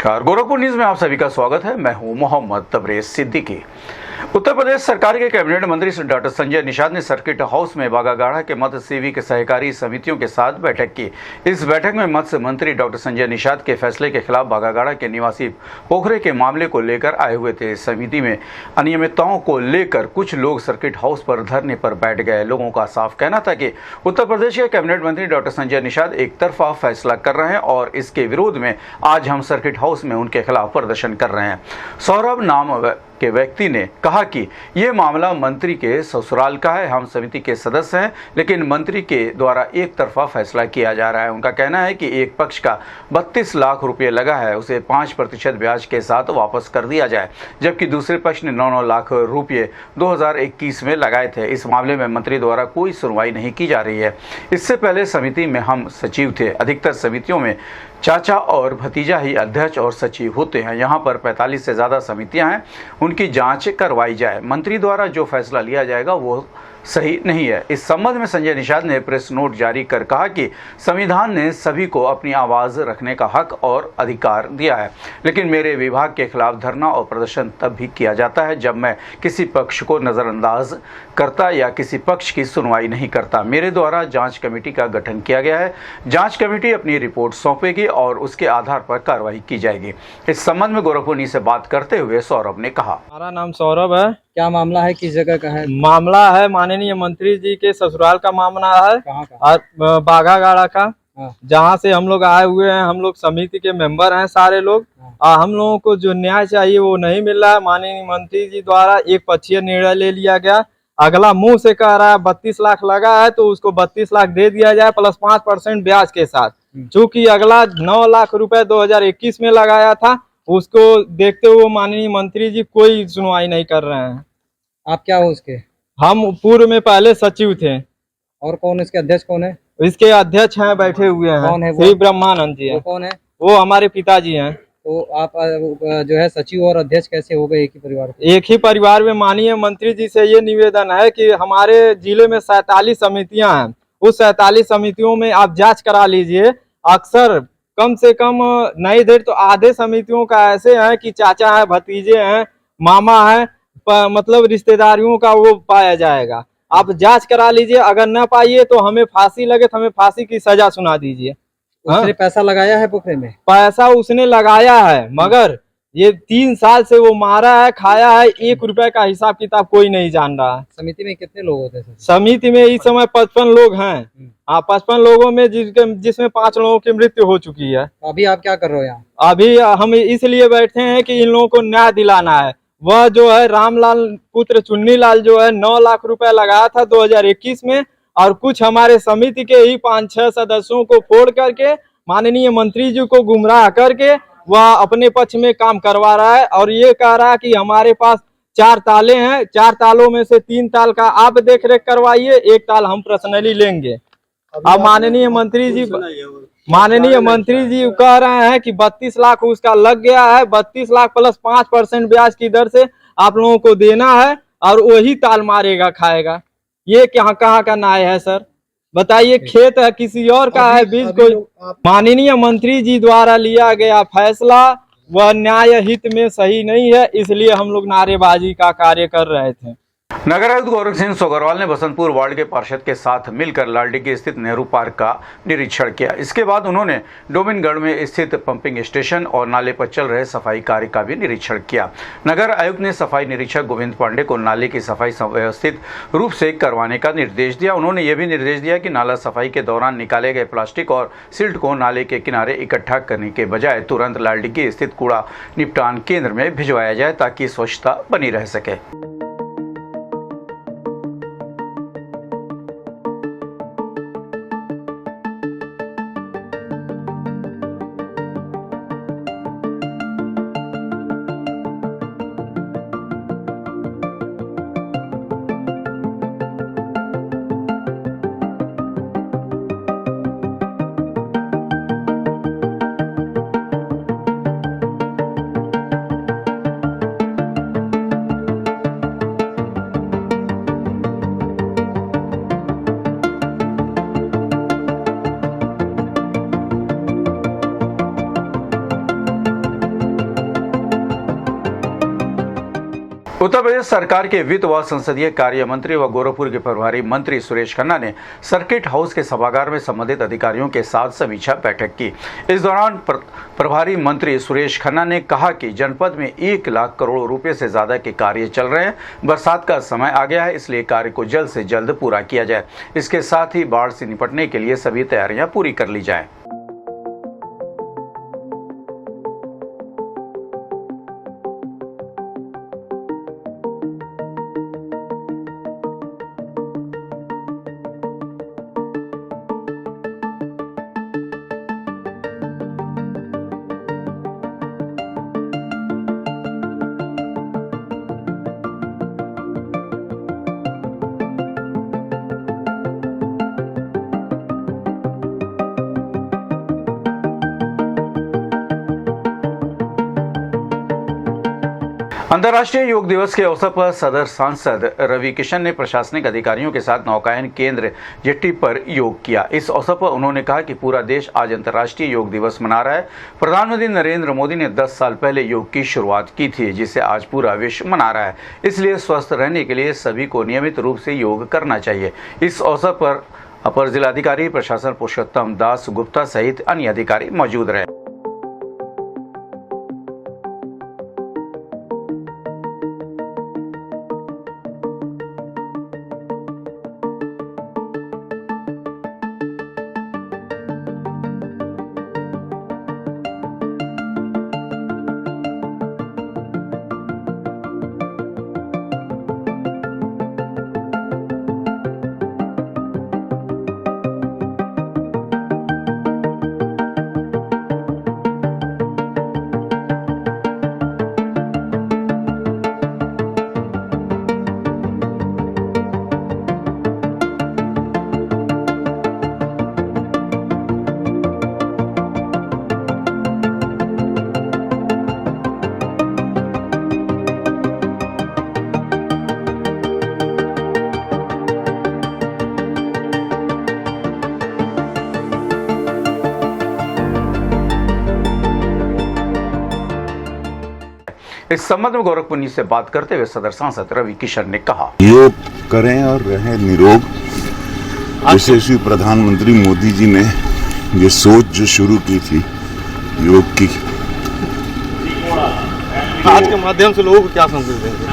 नमस्कार, गोरखपुर न्यूज में आप सभी का स्वागत है। मैं हूं मोहम्मद तबरेज सिद्दीकी। उत्तर प्रदेश सरकार के कैबिनेट मंत्री डॉक्टर संजय निषाद ने सर्किट हाउस में बागागाड़ा के मत्स्य सेवी सहकारी समितियों के साथ बैठक की। इस बैठक में मत्स्य मंत्री डॉक्टर संजय निषाद के फैसले के खिलाफ बागागाड़ा के निवासी पोखरे के मामले को लेकर आए हुए थे। समिति में अनियमितताओं को लेकर कुछ लोग सर्किट हाउस पर धरने पर बैठ गए। लोगों का साफ कहना था कि उत्तर प्रदेश के कैबिनेट मंत्री डॉक्टर संजय निषाद एक तरफा फैसला कर रहे हैं और इसके विरोध में आज हम सर्किट हाउस में उनके खिलाफ प्रदर्शन कर रहे हैं। सौरभ नाम के व्यक्ति ने कहा कि यह मामला मंत्री के ससुराल का है। हम समिति के सदस्य हैं, लेकिन मंत्री के द्वारा एक तरफा फैसला किया जा रहा है। उनका कहना है कि एक पक्ष का 32 लाख रुपये लगा है, उसे 5% ब्याज के साथ वापस कर दिया जाए, जबकि दूसरे पक्ष ने 9 लाख रुपये 2021 में लगाए थे। इस मामले में मंत्री द्वारा कोई सुनवाई नहीं की जा रही है। इससे पहले समिति में हम सचिव थे। अधिकतर समितियों में चाचा और भतीजा ही अध्यक्ष और सचिव होते हैं। यहाँ पर 45 से ज़्यादा समितियाँ हैं, उनकी जांच करवाई जाए। मंत्री द्वारा जो फैसला लिया जाएगा वो सही नहीं है। इस संबंध में संजय निषाद ने प्रेस नोट जारी कर कहा कि संविधान ने सभी को अपनी आवाज़ रखने का हक और अधिकार दिया है, लेकिन मेरे विभाग के खिलाफ धरना और प्रदर्शन तब भी किया जाता है जब मैं किसी पक्ष को नज़रअंदाज करता या किसी पक्ष की सुनवाई नहीं करता। मेरे द्वारा जांच कमेटी का गठन किया गया है। जांच कमेटी अपनी रिपोर्ट सौंपेगी और उसके आधार पर कार्रवाई की जाएगी। इस संबंध में गोरखपुर न्यूज़ से बात करते हुए सौरभ ने कहा, हमारा नाम सौरभ है। क्या मामला है, किस जगह का है? मामला है माननीय मंत्री जी के ससुराल का मामला है। कहाँ का? और बागागाड़ा का, हाँ। जहाँ से हम लोग आए हुए हैं। हम लोग समिति के मेंबर हैं सारे लोग। हम लोगों को जो न्याय चाहिए वो नहीं मिल रहा है। माननीय मंत्री जी द्वारा एक पक्षीय निर्णय ले लिया गया। अगला मुंह से कह रहा है 32 लाख लगा है तो उसको 32 लाख दे दिया जाए प्लस 5% ब्याज के साथ। चूंकि अगला 9 लाख रुपए 2021 में लगाया था, उसको देखते हुए माननीय मंत्री जी कोई सुनवाई नहीं कर रहे हैं। आप क्या हो उसके? हम पूर्व में पहले सचिव थे। और कौन इसके अध्यक्ष कौन है? इसके अध्यक्ष हैं, बैठे हुए हैं। कौन है वो? श्री ब्रह्मानंद जी वो हैं। कौन है? वो हमारे पिताजी हैं। तो आप जो है सचिव और अध्यक्ष कैसे हो गए एक ही परिवार के? एक ही परिवार में। माननीय मंत्री जी से ये निवेदन है कि हमारे जिले में 47 समितियां हैं। उस 47 समितियों में आप जांच करा लीजिए। अक्सर कम से कम नहीं देर तो आधे समितियों का ऐसे है कि चाचा है, भतीजे हैं, मामा है, मतलब रिश्तेदारियों का वो पाया जाएगा। आप जांच करा लीजिए। अगर न पाइए तो हमें फांसी लगे तो हमें फांसी की सजा सुना दीजिए। उसने पैसा लगाया है पोखरे में? पैसा उसने लगाया है, मगर ये 3 साल से वो मारा है, खाया है। 1 रुपए का हिसाब किताब कोई नहीं जान रहा है। समिति में कितने लोग होते हैं? समिति में इस समय 55 लोग हैं। हाँ, 55 लोगों में जिसमें 5 लोगों की मृत्यु हो चुकी है। अभी आप क्या कर रहे हो यहाँ? अभी हम इसलिए बैठे हैं कि इन लोगों को न्याय दिलाना है। वह जो है रामलाल पुत्र चुन्नीलाल जो है 9 लाख रुपए लगाया था 2021 में, और कुछ हमारे समिति के ही 5-6 सदस्यों को फोड़ करके माननीय मंत्री जी को गुमराह करके वह अपने पक्ष में काम करवा रहा है। और ये कह रहा है कि हमारे पास 4 ताले हैं, 4 तालों में से 3 ताल का आप देख रेख करवाइए, 1 ताल हम पर्सनली लेंगे। अब माननीय मंत्री जी कह रहे हैं कि 32 लाख उसका लग गया है। 32 लाख प्लस 5% ब्याज की दर से आप लोगों को देना है और वही ताल मारेगा, खाएगा। ये कहाँ का न्याय है सर? बताइए। खेत है किसी और का है, बीज कोई। माननीय मंत्री जी द्वारा लिया गया फैसला वह न्याय हित में सही नहीं है, इसलिए हम लोग नारेबाजी का कार्य कर रहे थे। नगर आयुक्त गोरख सिंह सोगरवाल ने बसंतपुर वार्ड के पार्षद के साथ मिलकर लालडिग्गी स्थित नेहरू पार्क का निरीक्षण किया। इसके बाद उन्होंने डोबिनगढ़ में स्थित पंपिंग स्टेशन और नाले पर चल रहे सफाई कार्य का भी निरीक्षण किया। नगर आयुक्त ने सफाई निरीक्षक गोविंद पांडे को नाले की सफाई व्यवस्थित रूप से करवाने का निर्देश दिया। उन्होंने यह भी निर्देश दिया कि नाला सफाई के दौरान निकाले गए प्लास्टिक और सिल्ट को नाले के किनारे इकट्ठा करने के बजाय तुरंत लालडिग्गी स्थित कूड़ा निपटान केंद्र में भिजवाया जाए ताकि स्वच्छता बनी रह सके। उत्तर प्रदेश सरकार के वित्त व संसदीय कार्य मंत्री व गोरखपुर के प्रभारी मंत्री सुरेश खन्ना ने सर्किट हाउस के सभागार में संबंधित अधिकारियों के साथ समीक्षा बैठक की। इस दौरान प्रभारी मंत्री सुरेश खन्ना ने कहा कि जनपद में 1 लाख करोड़ रुपए से ज्यादा के कार्य चल रहे हैं। बरसात का समय आ गया है, इसलिए कार्य को जल्द से जल्द पूरा किया जाए। इसके साथ ही बाढ़ से निपटने के लिए सभी तैयारियां पूरी कर ली जाए। अंतर्राष्ट्रीय योग दिवस के अवसर पर सदर सांसद रवि किशन ने प्रशासनिक अधिकारियों के साथ नौकायन केंद्र जेट्टी पर योग किया। इस अवसर पर उन्होंने कहा कि पूरा देश आज अंतर्राष्ट्रीय योग दिवस मना रहा है। प्रधानमंत्री नरेंद्र मोदी ने 10 साल पहले योग की शुरुआत की थी, जिसे आज पूरा विश्व मना रहा है। इसलिए स्वस्थ रहने के लिए सभी को नियमित रूप से योग करना चाहिए। इस अवसर पर अपर जिलाधिकारी प्रशासन पुरुषोत्तम दास गुप्ता सहित अन्य अधिकारी मौजूद रहे। इस संबंध में गोरखपुर न्यूज से बात करते हुए सदर सांसद रवि किशन ने कहा, योग करें और रहें निरोग। यशस्वी प्रधानमंत्री मोदी जी ने ये सोच जो शुरू की थी योग की, आज के माध्यम से लोगों को क्या संदेश देंगे?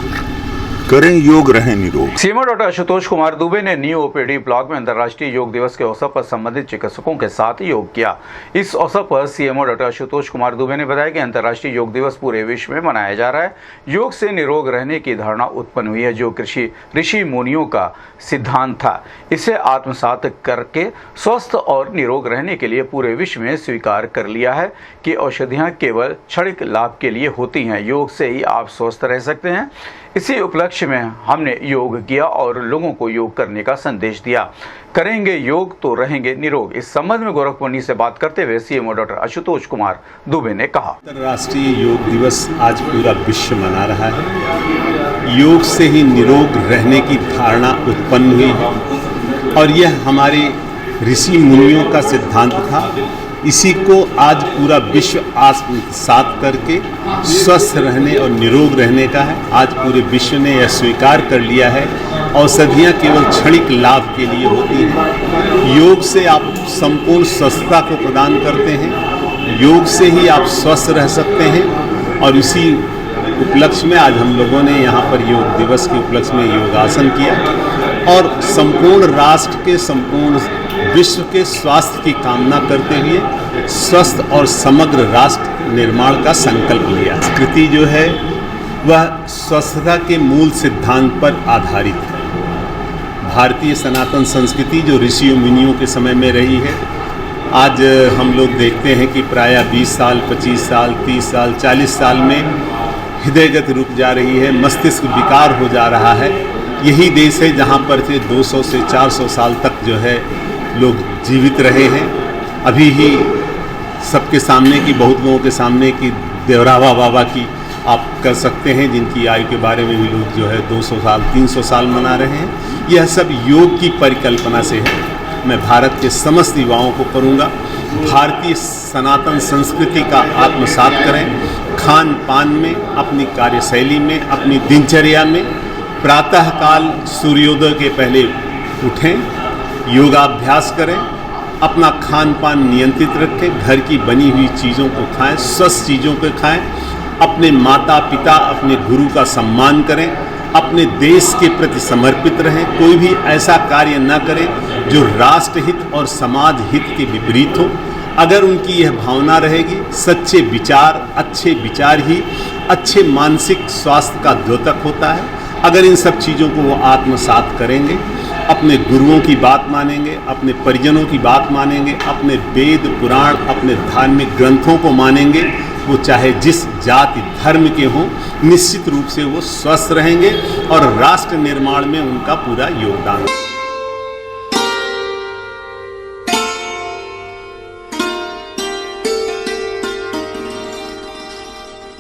करें योग, रहें निरोग। सीएमओ डॉक्टर आशुतोष कुमार दुबे ने न्यू ओपीडी ब्लॉक में अंतर्राष्ट्रीय योग दिवस के अवसर पर संबंधित चिकित्सकों के साथ योग किया। इस अवसर पर सीएमओ डॉक्टर आशुतोष कुमार दुबे ने बताया कि अंतर्राष्ट्रीय योग दिवस पूरे विश्व में मनाया जा रहा है। योग से निरोग रहने की धारणा उत्पन्न हुई है, जो ऋषि मुनियों का सिद्धांत था। इसे आत्मसात करके स्वस्थ और निरोग रहने के लिए पूरे विश्व में स्वीकार कर लिया है कि औषधियाँ केवल क्षणिक लाभ के लिए होती हैं। योग से ही आप स्वस्थ रह सकते हैं। इसी उपलक्ष्य में हमने योग किया और लोगों को योग करने का संदेश दिया। करेंगे योग तो रहेंगे निरोग। इस संबंध में गोरखपुर से बात करते हुए सीएमओ डॉक्टर आशुतोष कुमार दुबे ने कहा, अंतर्राष्ट्रीय योग दिवस आज पूरा विश्व मना रहा है। योग से ही निरोग रहने की धारणा उत्पन्न हुई है और यह हमारे ऋषि मुनियों का सिद्धांत था। इसी को आज पूरा विश्व आत्मसात करके स्वस्थ रहने और निरोग रहने का है। आज पूरे विश्व ने यह स्वीकार कर लिया है, औषधियाँ केवल क्षणिक लाभ के लिए होती हैं। योग से आप संपूर्ण स्वस्थता को प्रदान करते हैं। योग से ही आप स्वस्थ रह सकते हैं और इसी उपलक्ष्य में आज हम लोगों ने यहाँ पर योग दिवस के उपलक्ष्य में योगासन किया और संपूर्ण राष्ट्र के, संपूर्ण विश्व के स्वास्थ्य की कामना करते हुए स्वस्थ और समग्र राष्ट्र निर्माण का संकल्प लिया। संस्कृति जो है वह स्वस्थता के मूल सिद्धांत पर आधारित है। भारतीय सनातन संस्कृति जो ऋषियों मुनियों के समय में रही है, आज हम लोग देखते हैं कि प्रायः 20 साल, 25 साल, 30 साल, 40 साल में हृदय गति रुक जा रही है, मस्तिष्क विकार हो जा रहा है। यही देश है जहाँ पर से 200 से 400 साल तक जो है लोग जीवित रहे हैं। अभी ही सबके सामने की, बहुत लोगों के सामने की देवरावा बाबा की आप कर सकते हैं, जिनकी आयु के बारे में भी लोग जो है 200 साल, 300 साल मना रहे हैं। यह सब योग की परिकल्पना से है। मैं भारत के समस्त युवाओं को करूँगा, भारतीय सनातन संस्कृति का आत्मसात करें, खान पान में, अपनी कार्यशैली में, अपनी दिनचर्या में प्रातःकाल सूर्योदय के पहले उठें, योगाभ्यास करें, अपना खान पान नियंत्रित रखें, घर की बनी हुई चीज़ों को खाएं, स्वस्थ चीज़ों को खाएं, अपने माता पिता, अपने गुरु का सम्मान करें, अपने देश के प्रति समर्पित रहें, कोई भी ऐसा कार्य न करें जो राष्ट्रहित और समाज हित के विपरीत हो। अगर उनकी यह भावना रहेगी, सच्चे विचार ही अच्छे मानसिक स्वास्थ्य का द्योतक होता है। अगर इन सब चीज़ों को वो आत्मसात करेंगे, अपने गुरुओं की बात मानेंगे, अपने परिजनों की बात मानेंगे, अपने वेद पुराण, अपने धार्मिक ग्रंथों को मानेंगे, वो चाहे जिस जाति धर्म के हों, निश्चित रूप से वो स्वस्थ रहेंगे और राष्ट्र निर्माण में उनका पूरा योगदान।